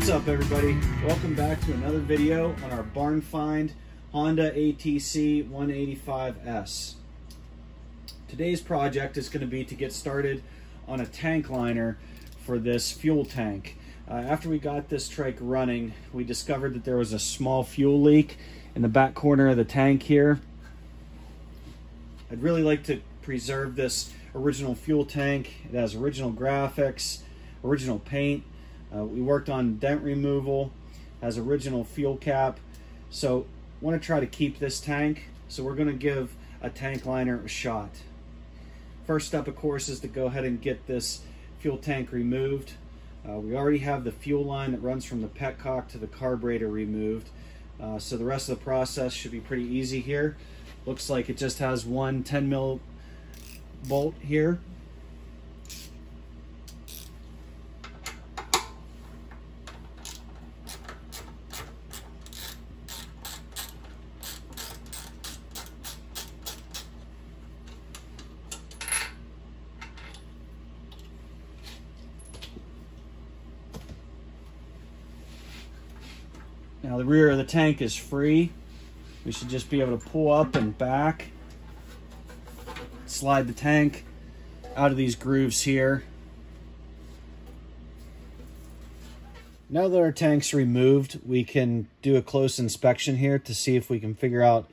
What's up, everybody? Welcome back to another video on our barn find Honda ATC 185S. Today's project is going to be to get started on a tank liner for this fuel tank. After we got this trike running, we discovered that there was a small fuel leak in the back corner of the tank here. I'd really like to preserve this original fuel tank. It has original graphics, original paint. We worked on dent removal, has original fuel cap. So I want to try to keep this tank. So we're going to give a tank liner a shot. First step, of course, is to go ahead and get this fuel tank removed. We already have the fuel line that runs from the Petcock to the carburetor removed. So the rest of the process should be pretty easy here. Looks like it just has one 10 mil bolt here. Now the rear of the tank is free. We should just be able to pull up and back, slide the tank out of these grooves here. Now that our tank's removed, we can do a close inspection here to see if we can figure out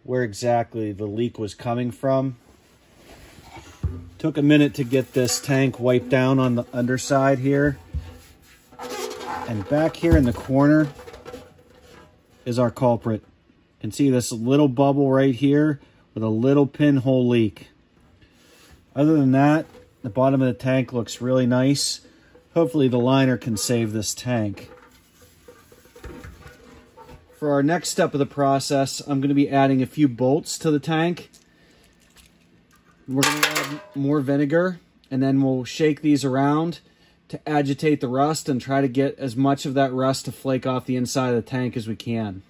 where exactly the leak was coming from. Took a minute to get this tank wiped down on the underside here. And back here in the corner is our culprit. You can see this little bubble right here with a little pinhole leak. Other than that, the bottom of the tank looks really nice. Hopefully the liner can save this tank. For our next step of the process, I'm going to be adding a few bolts to the tank. We're going to add more vinegar, and then we'll shake these around to agitate the rust and try to get as much of that rust to flake off the inside of the tank as we can.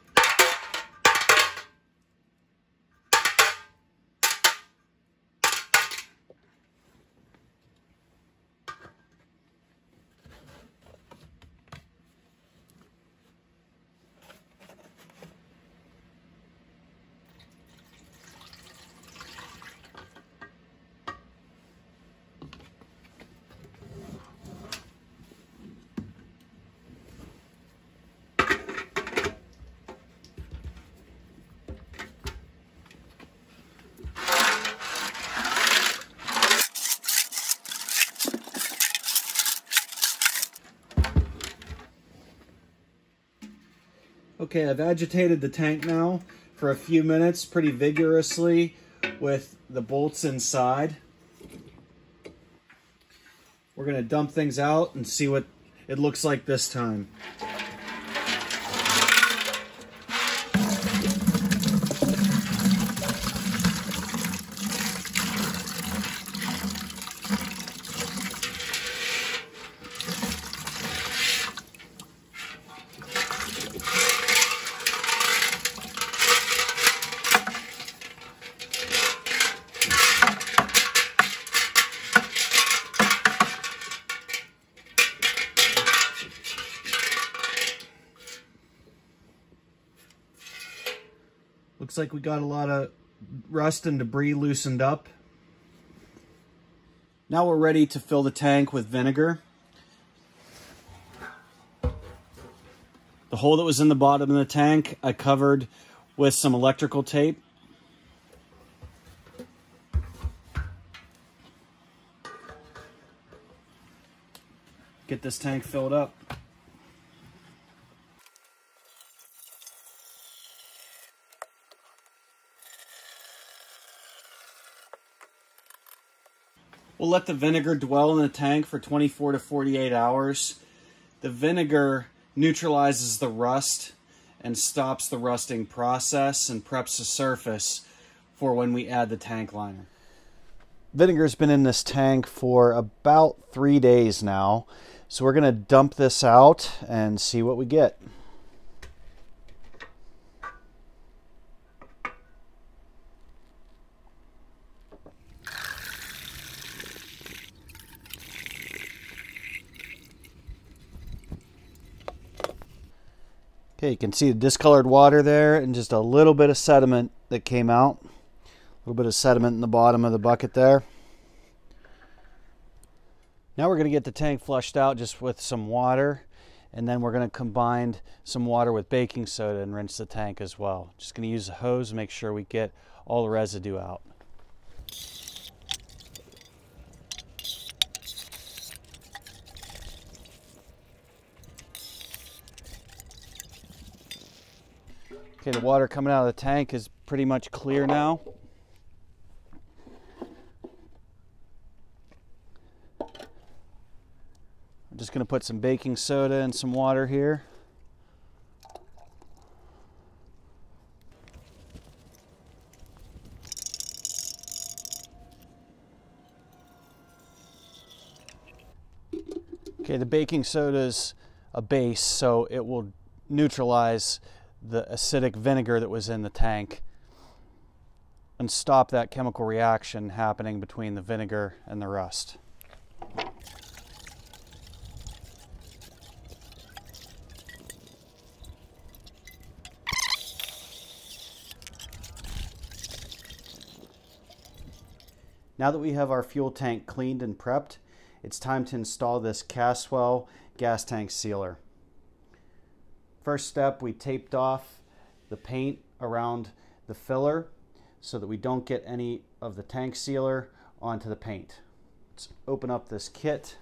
Okay, I've agitated the tank now for a few minutes pretty vigorously with the bolts inside. We're going to dump things out and see what it looks like this time. Looks like we got a lot of rust and debris loosened up. Now we're ready to fill the tank with vinegar. The hole that was in the bottom of the tank, I covered with some electrical tape. Get this tank filled up. We'll let the vinegar dwell in the tank for 24 to 48 hours. The vinegar neutralizes the rust and stops the rusting process and preps the surface for when we add the tank liner. Vinegar's been in this tank for about 3 days now, so we're going to dump this out and see what we get. Okay, you can see the discolored water there and just a little bit of sediment that came out. A little bit of sediment in the bottom of the bucket there. Now we're going to get the tank flushed out just with some water, and then we're going to combine some water with baking soda and rinse the tank as well. Just going to use a hose to make sure we get all the residue out. Okay, the water coming out of the tank is pretty much clear now. I'm just going to put some baking soda and some water here. Okay, the baking soda is a base, so it will neutralize the acidic vinegar that was in the tank and stop that chemical reaction happening between the vinegar and the rust. Now that we have our fuel tank cleaned and prepped, it's time to install this Caswell Gas Tank Sealer. First step, we taped off the paint around the filler so that we don't get any of the tank sealer onto the paint. Let's open up this kit.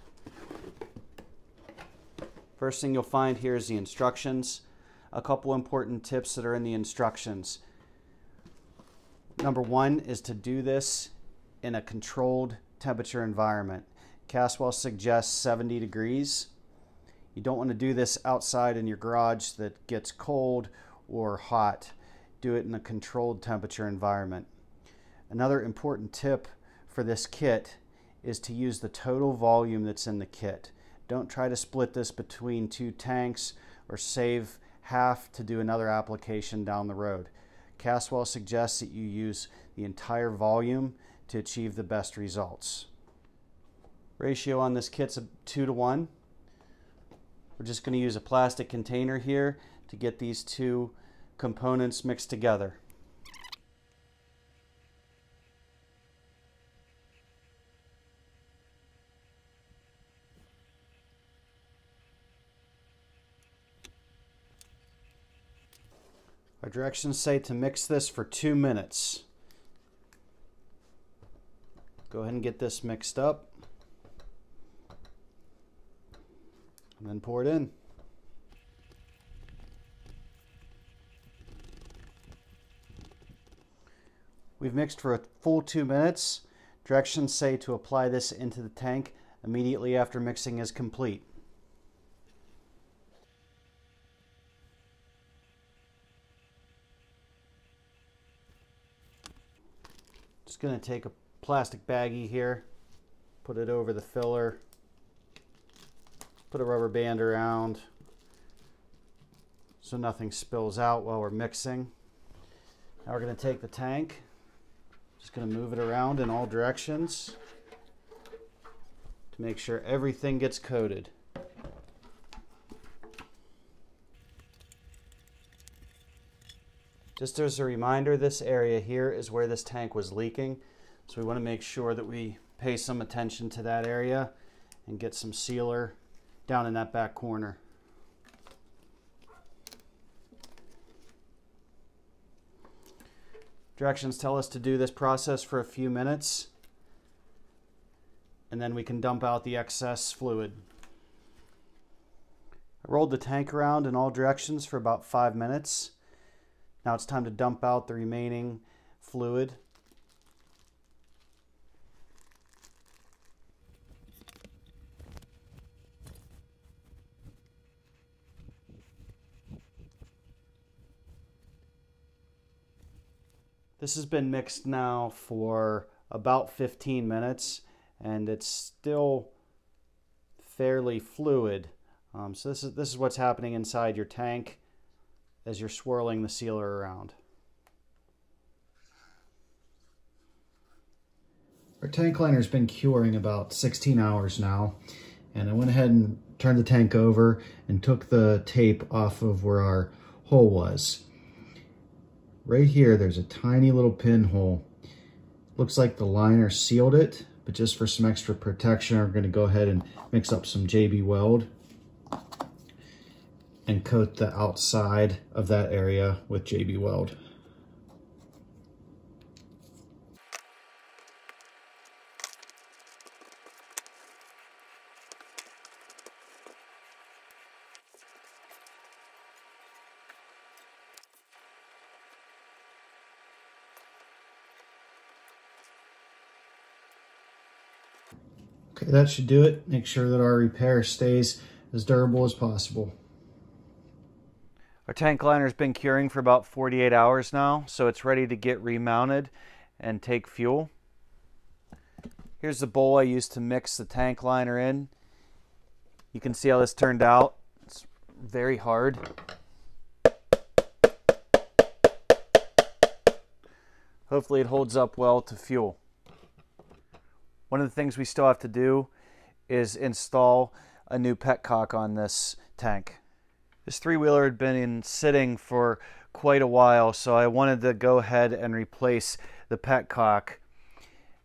First thing you'll find here is the instructions. A couple important tips that are in the instructions. Number one is to do this in a controlled temperature environment. Caswell suggests 70 degrees. You don't want to do this outside in your garage that gets cold or hot. Do it in a controlled temperature environment. Another important tip for this kit is to use the total volume that's in the kit. Don't try to split this between two tanks or save half to do another application down the road. Caswell suggests that you use the entire volume to achieve the best results. Ratio on this kit's 2 to 1. We're just going to use a plastic container here to get these two components mixed together. Our directions say to mix this for 2 minutes. Go ahead and get this mixed up. And then pour it in. We've mixed for a full 2 minutes. Directions say to apply this into the tank immediately after mixing is complete. Just going to take a plastic baggie here, put it over the filler, put a rubber band around so nothing spills out while we're mixing. Now we're going to take the tank, just going to move it around in all directions to make sure everything gets coated. Just as a reminder, this area here is where this tank was leaking, so we want to make sure that we pay some attention to that area and get some sealer down in that back corner. Directions tell us to do this process for a few minutes, and then we can dump out the excess fluid. I rolled the tank around in all directions for about 5 minutes. Now it's time to dump out the remaining fluid. This has been mixed now for about 15 minutes and it's still fairly fluid. So this is what's happening inside your tank as you're swirling the sealer around. Our tank liner's been curing about 16 hours now, and I went ahead and turned the tank over and took the tape off of where our hole was. Right here, there's a tiny little pinhole. Looks like the liner sealed it, but just for some extra protection, I'm gonna go ahead and mix up some JB Weld and coat the outside of that area with JB Weld. Okay, that should do it. Make sure that our repair stays as durable as possible. Our tank liner's been curing for about 48 hours now, so it's ready to get remounted and take fuel. Here's the bowl I used to mix the tank liner in. You can see how this turned out. It's very hard. Hopefully it holds up well to fuel. One of the things we still have to do is install a new Petcock on this tank. This three-wheeler had been sitting for quite a while, so I wanted to go ahead and replace the Petcock.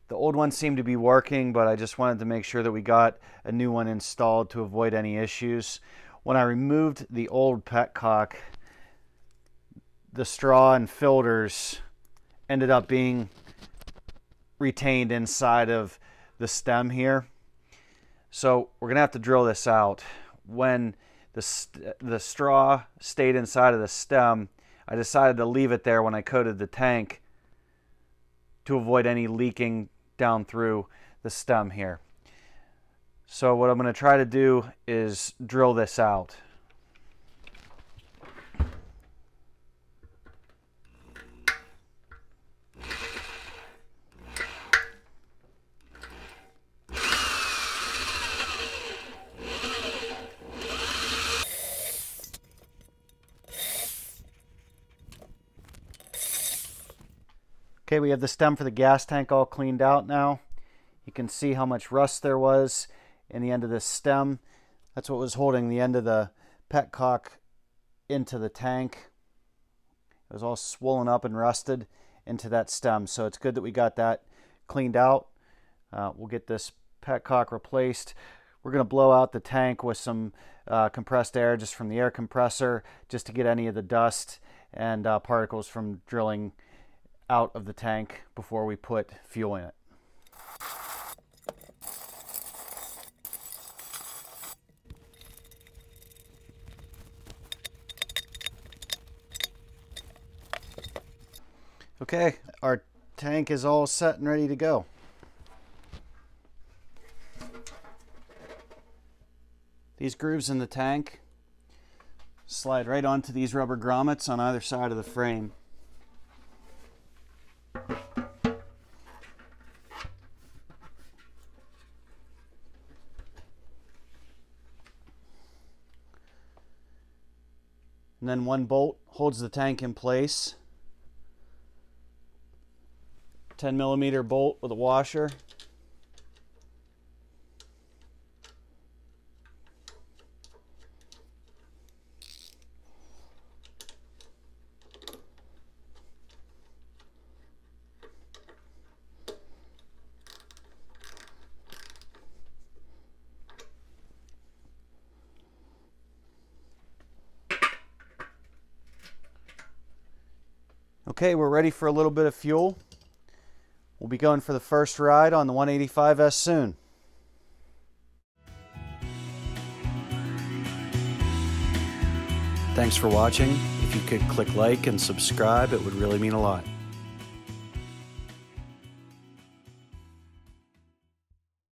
The old one seemed to be working, but I just wanted to make sure that we got a new one installed to avoid any issues. When I removed the old Petcock, the straw and filters ended up being retained inside of the stem here. So we're gonna have to drill this out. When the straw stayed inside of the stem, I decided to leave it there when I coated the tank to avoid any leaking down through the stem here. So what I'm going to try to do is drill this out. Okay, we have the stem for the gas tank all cleaned out now. You can see how much rust there was in the end of this stem. That's what was holding the end of the Petcock into the tank. It was all swollen up and rusted into that stem, so it's good that we got that cleaned out. We'll get this Petcock replaced. We're going to blow out the tank with some compressed air just from the air compressor, just to get any of the dust and particles from drilling out of the tank before we put fuel in it. Okay, our tank is all set and ready to go. These grooves in the tank slide right onto these rubber grommets on either side of the frame. And then one bolt holds the tank in place. 10mm bolt with a washer. Okay, we're ready for a little bit of fuel. We'll be going for the first ride on the 185S soon. Thanks for watching. If you could click like and subscribe, it would really mean a lot.